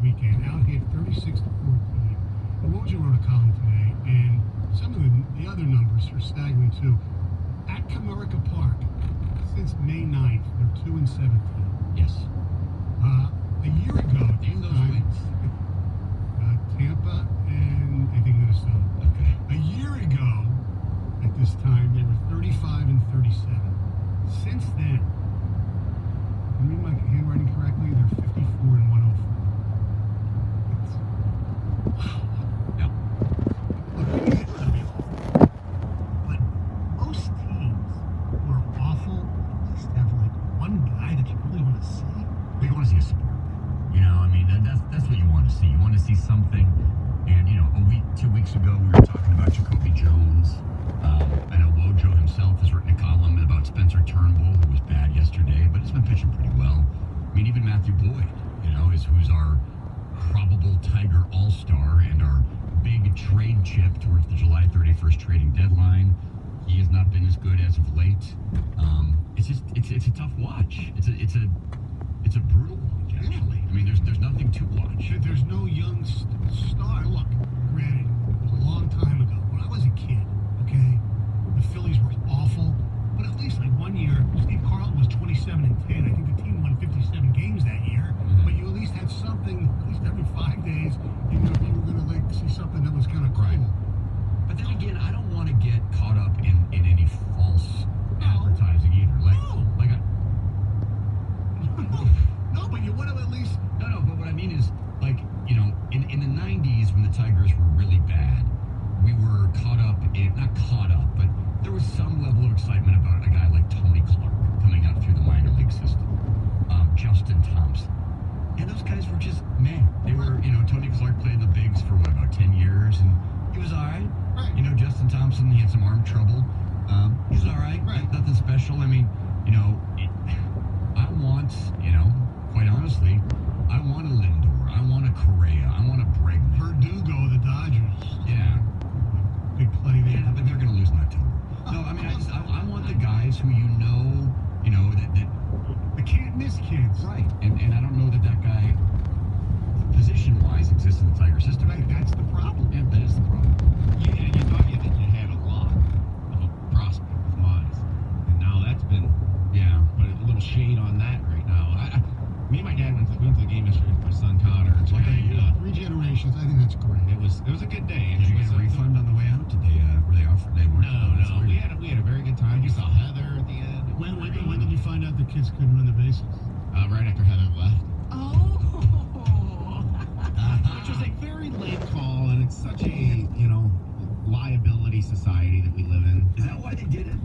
weekend. Out hit 36 to 14. And Woj wrote a column today, and some of the other numbers are staggering too. At Comerica Park, since May 9th, they're 2-17. Yes. A year ago, Name those wins. Tampa and I think Minnesota. Okay. A year ago, at this time, they were 35 and 37. Since then, if I read my handwriting correctly, they're 54 and 104. Wow. Yeah. But most teams who are awful at least have like one guy that you really want to see. We want to see a spark. You know, I mean, that's what you want to see. You want to see something. And, you know, 2 weeks ago, we were talking about Jacoby Jones. I know Wojo himself has written a column about Spencer Turnbull, who was bad yesterday, but he's been pitching pretty well. I mean, even Matthew Boyd, you know, who's our probable Tiger All-Star and our big trade chip towards the July 31st trading deadline. He has not been as good as of late. It's a tough watch. It's a brutal watch, actually. I mean, there's nothing to watch. There's no young star. Look, granted, it was a long time ago. When I was a kid, okay, the Phillies were awful. But at least, like, one year, Steve Carlton was 27 and 10. I think the team won 57 games that year. Mm-hmm. But you at least had something, at least every 5 days, you know, you were going to, like, see something that was kind of cool. Right. But then again, I don't want to get caught up in any false advertising either. No, but you would have at least... No, but what I mean is, like, you know, in the 90s when the Tigers were really bad, we were not caught up, but there was some level of excitement about a guy like Tony Clark coming up through the minor league system. Justin Thompson. And those guys were just, man, they were, you know, Tony Clark played in the bigs for, about 10 years, and he was all right. Right. You know, Justin Thompson, he had some arm trouble. He was all right. Right. Nothing special. I mean, you know, I want, you know, quite honestly, I want a Lindor. I want a Correa. I want a Bregman. Verdugo, the Dodgers. Yeah. Big play there. Yeah, but they're going to lose in October. No, I mean, I want the guys who you know, that The can't-miss kids. right. And I don't know that guy, position-wise, exists in the Tiger system. Right, that's the problem. Yeah, that is the problem. Yeah, and you thought you had a lot of a prospect with Mize. And now that's been put a little shade on that right now. Me and my dad went to the game yesterday with my son Connor. And Hey, 3 generations, I think that's great. it was a good day. And Did you it get was a refund on the way out? Did they, were they offered? They weren't. No, That's weird. we had a very good time. We saw Heather at the end. When did you find out the kids couldn't run the bases? Right after Heather left. Oh. Which was a very late call, and it's such a, liability society that we live in. Is that why they did it?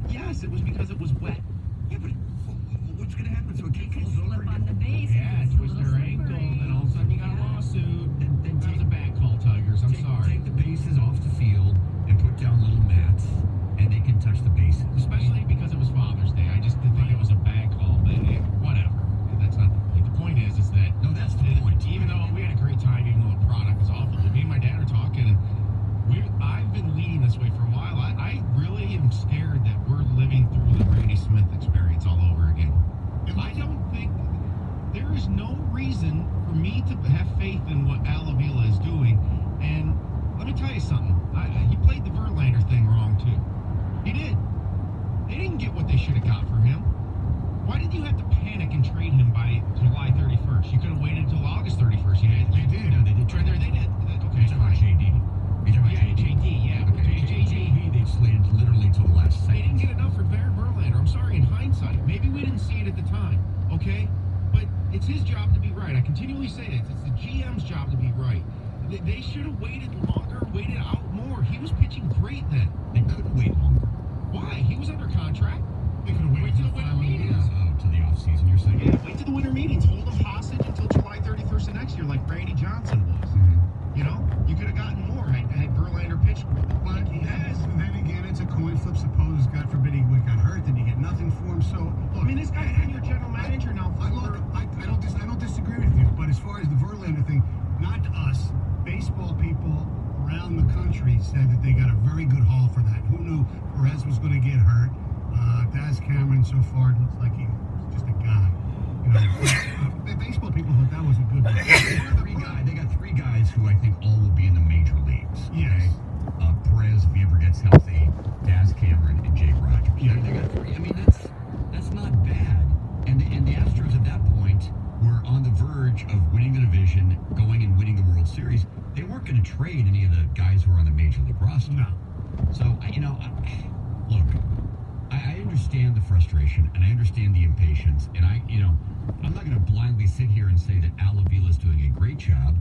Yes, it was because it was wet. Yeah, but what's going to happen? So a kid Could falls over slip and on the base. Yeah, It's a twist little their ankle, slippery. and all of a sudden you got a lawsuit. then That take was a bad call, Tigers. I'm sorry. Take the bases off the field and put down little mats, and they can touch the bases. Especially because it was Father's Day. I just didn't think it was a bad call, but whatever. That's not the point. The point is that No, that's the point. even though we had a great time, even though the product was awful, me and my dad are talking, and I've been leading this way for a while. I really am scared that we're living through the Brady Smith experience all over again. I don't think there is no reason for me to have faith in what Al Avila is doing. And let me tell you something. He played the Verlander thing wrong too. He did. They didn't get what they should have got for him. Why did you have to panic and trade him by July 31st? You could have waited until August 31st. They did. No, they did. Right there, they did. Okay, You're talking about fine. JD. You're talking about JD, yeah. Okay, JD, they slated literally until the last They second. didn't get enough for Barry Verlander. I'm sorry, in hindsight. Maybe we didn't see it at the time, okay? But it's his job to be right. I continually say this. It's the GM's job to be right. They should have waited longer, waited out more. He was pitching great then. They couldn't wait longer. Why? He was under contract. They could have Wait waited till till the winter final meetings. year. To the offseason, you're saying? Yeah, wait to the winter meetings. Hold him hostage until July 31st of next year, like Brady Johnson was. You know? You could have gotten more had Verlander pitched like he has. Then again, it's a coin flip. Suppose, God forbid, he got hurt, then you get nothing for him. So, look, I mean, this guy's been your general manager now for I don't disagree with you, but as far as the Verlander thing, not us, baseball people around the country said that they got a very good haul for that. Who knew Perez was going to get hurt? Daz Cameron, so far, looks like he's just a guy. You know, they baseball people thought that was a good one. They got three guys who I think all will be in the major leagues. Yes. Perez, if he ever gets healthy, Daz Cameron, and Jake Rogers. Yeah. They got three. I mean, that's not bad. And the Astros at that point were on the verge of winning the division, going and winning the World Series. They weren't going to trade any of the guys who were on the major league roster. No. So, look, I understand the frustration and I understand the impatience. And I'm not going to blindly sit here and say that Al Avila is doing a great job,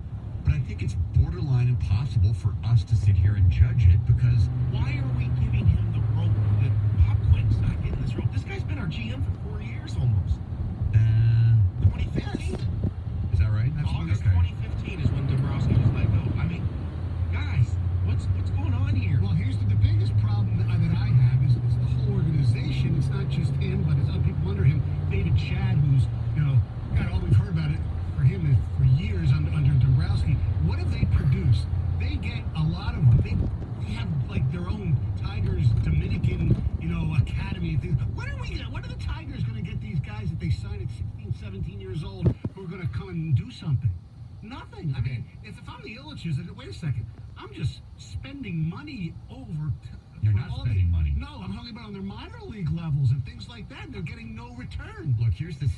but I think it's borderline impossible for us to sit here and judge it because Why are we giving him the rope? That Bob Quinton's not getting this rope. This guy's been our GM for 4 years almost. 2015? is that right? August Okay. 2015 is when Dombrowski was let go. I mean, guys, what's going on here? Well, here's the biggest problem that I have is the whole organization. It's not just him, but it's other people under him. David Chad, who's, God, all we've heard about it for him is for years under Dombrowski. What have they produced? They get a lot of, they have like their own Tigers Dominican, academy and things. When are the Tigers going to get these guys that they sign at 16, 17 years old who are going to come and do something? Nothing. I mean, if I'm the Illiches, wait a second. I'm just spending money over. You're not spending money. No, I'm talking about on their minor league levels and things like that. They're getting no return. Look, here's the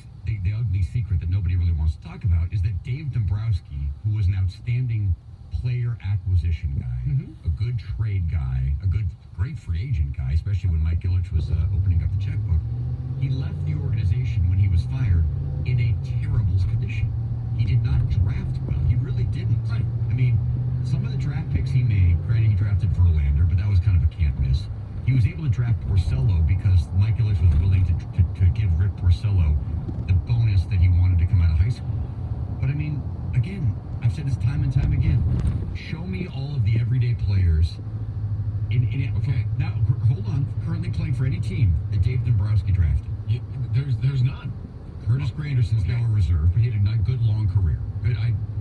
ugly secret that nobody really wants to talk about is that Dave Dombrowski, who was an outstanding player acquisition guy, a good trade guy, great free agent guy, especially when Mike Ilitch was opening up the checkbook, he left the organization when he was fired in a terrible condition. He did not draft well. He really didn't. Right. I mean, some of the draft picks he made, granted he drafted Verlander, but that was kind of a can't miss. He was able to draft Porcello because Mike Ilitch was willing to give Rick Porcello the bonus that he wanted to come out of high school. But I mean, again, I've said this time and time again. Show me all of the everyday players in it. Okay, now hold on. Currently playing for any team that Dave Dombrowski drafted. There's none. Curtis Granderson's now a reserve, but he had a good long career.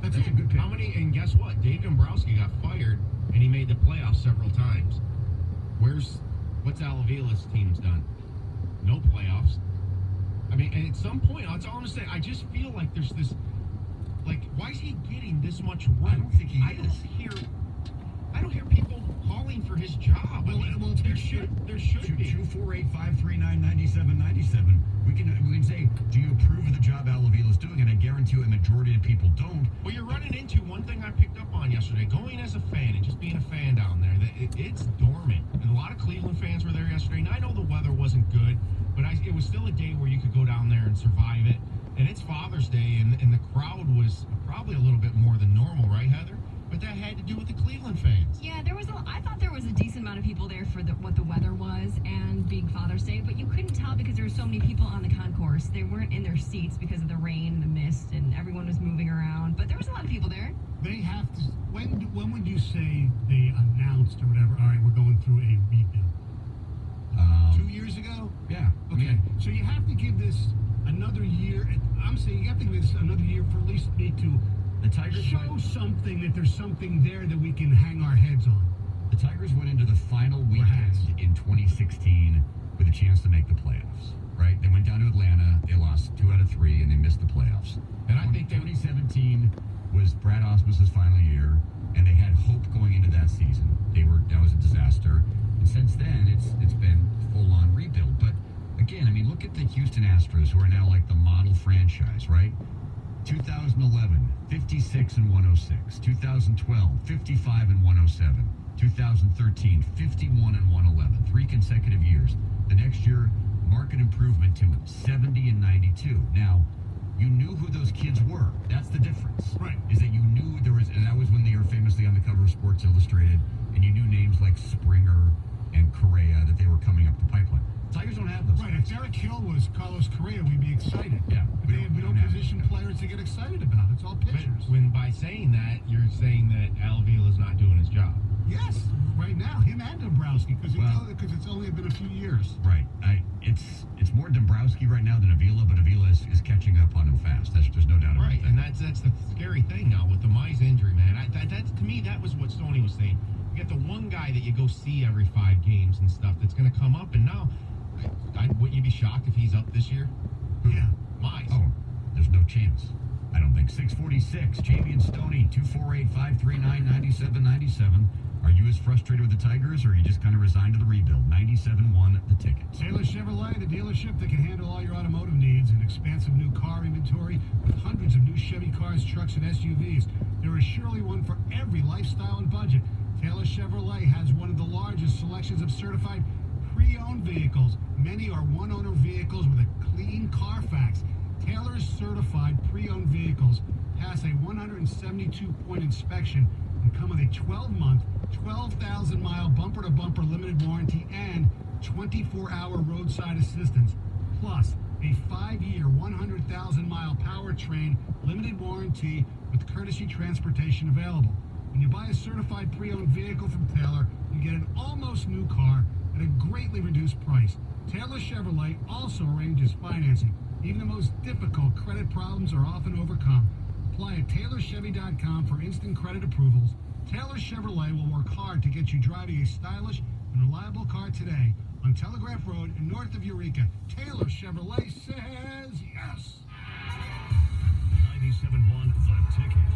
That's a good pick. How many? And guess what? Dave Dombrowski got fired, and he made the playoffs several times. What's Al Avila's teams done? No playoffs. I mean, and at some point, that's all I'm saying. I just feel like there's this. Like, why is he getting this much work? I don't think he is. I don't hear people calling for his job. Well, there should be. 248-539-9797. We can say, do you approve of the job Al Avila's doing? And I guarantee you a majority of people don't. Well, you're running into one thing I picked up on yesterday. Going as a fan and just being a fan down there, it's dormant. And a lot of Cleveland fans were there yesterday. And I know the weather wasn't good, but it was still a day where you could go down there and survive it. And it's Father's Day, and the crowd was probably a little bit more than normal, right, Heather? But that had to do with the Cleveland fans. Yeah, I thought there was a decent amount of people there for what the weather was and being Father's Day, but you couldn't tell because there were so many people on the concourse. They weren't in their seats because of the rain and the mist, and everyone was moving around. But there was a lot of people there. They have to. When would you say they announced or whatever? All right, we're going through a rebuild. 2 years ago. Yeah. Okay. So you have to give this another year. I'm saying you have to give this another year for at least me to The Tigers show something that there's something there that we can hang our heads on. The Tigers went into the final weekend in 2016 with a chance to make the playoffs, right? They went down to Atlanta, they lost 2 out of 3, and they missed the playoffs. And I think 2017 was Brad Ausmus's final year, and they had hope going into that season. That was a disaster. And since then, it's been full-on rebuild. But again, I mean, look at the Houston Astros, who are now like the model franchise, right? 2011, 56 and 106. 2012, 55 and 107. 2013, 51 and 111. 3 consecutive years. The next year, market improvement to 70 and 92. Now, you knew who those kids were. That's the difference. Right. Is that you knew there was, and that was when they were famously on the cover of Sports Illustrated, and you knew names like Springer and Correa that they were coming up the pipeline. Tigers don't have those. Right. If Derek Hill was Carlos Correa, we'd be excited. Yeah. But we don't position players to get excited about. It's all pitchers. when by saying that, you're saying that Al Avila's not doing his job. Yes. Right now, him and Dombrowski, because it's only been a few years. Right. It's more Dombrowski right now than Avila, but Avila is catching up on him fast. There's no doubt about Right, that. and that's the scary thing now with the Mize injury, man. That's to me, that was what Stoney was saying. You get the one guy that you go see every 5 games and stuff that's going to come up, and now, wouldn't you be shocked if he's up this year? Yeah. Mize. Oh, there's no chance. I don't think. 646, Jamie and Stoney, 248-539-9797. Are you as frustrated with the Tigers, or are you just kind of resigned to the rebuild? 97-1 the ticket. Taylor Chevrolet, the dealership that can handle all your automotive needs. An expansive new car inventory with hundreds of new Chevy cars, trucks, and SUVs. There is surely one for every lifestyle and budget. Taylor Chevrolet has one of the largest selections of certified pre-owned vehicles. Many are one-owner vehicles with a clean Carfax. Taylor's certified pre-owned vehicles pass a 172-point inspection and come with a 12-month, 12,000-mile bumper-to-bumper limited warranty and 24-hour roadside assistance, plus a 5-year, 100,000-mile powertrain limited warranty with courtesy transportation available. When you buy a certified pre-owned vehicle from Taylor, you get an almost new car at a greatly reduced price. Taylor Chevrolet also arranges financing. Even the most difficult credit problems are often overcome. Apply at TaylorChevy.com for instant credit approvals. Taylor Chevrolet will work hard to get you driving a stylish and reliable car today on Telegraph Road north of Eureka. Taylor Chevrolet says yes. 97.1 The Ticket.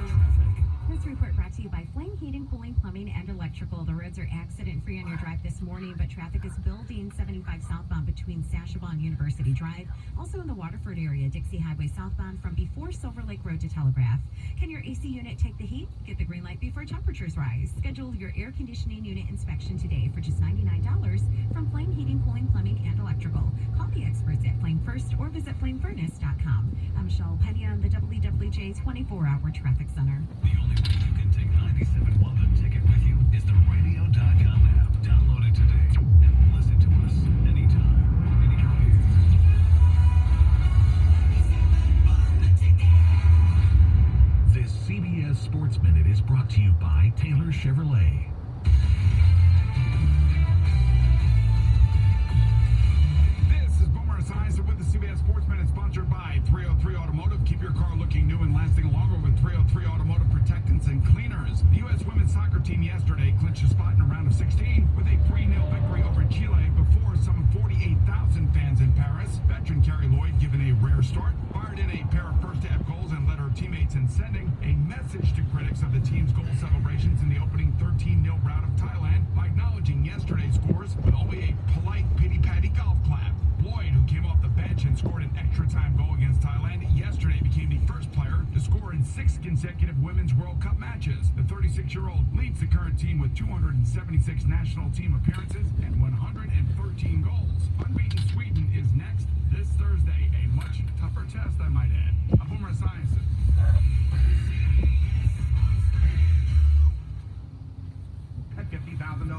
Traffic. This report brought to you by Flame Heating, Cooling, Plumbing, and Electrical. The roads are accident-free on your drive this morning, but traffic is building 75 southbound between Sashaba and University Drive. Also in the Waterford area, Dixie Highway southbound from before Silver Lake Road to Telegraph. Can your AC unit take the heat? Get the green light before temperatures rise. Schedule your air conditioning unit inspection today for just $99 from Flame Heating, Cooling, Plumbing, and Electrical. Call the experts at Flame First or visit flamefurnace.com. I'm Michelle Pena on the WWJ 24-hour traffic center. The only way you can take 97.1 The Ticket with you is the radio.com app. Download it today and listen to us anytime, anywhere. This CBS Sports Minute is brought to you by Taylor Chevrolet. This is Boomer Esiason with the CBS Sports Minute, sponsored by 303 Automotive. Keep your car looking new and lasting longer with 303 Automotive Protectants and Cleaners. The U.S. women's soccer team yesterday clinched a spot in the round of 16 with a 3-0 victory over Chile before some 48,000 fans in Paris. Veteran Carrie Lloyd, given a rare start, fired in a pair of first-half goals and led her teammates in sending a message to critics of the team's goal celebrations in the opening 13-0 rout of Thailand by acknowledging yesterday's scores with only a polite pity-patty golf clap. Lloyd, who came off the bench and scored an extra-time goal against Thailand, yesterday became the first player to score in 6 consecutive Women's World Cup matches. The 36-year-old leads the current team with 276 national team appearances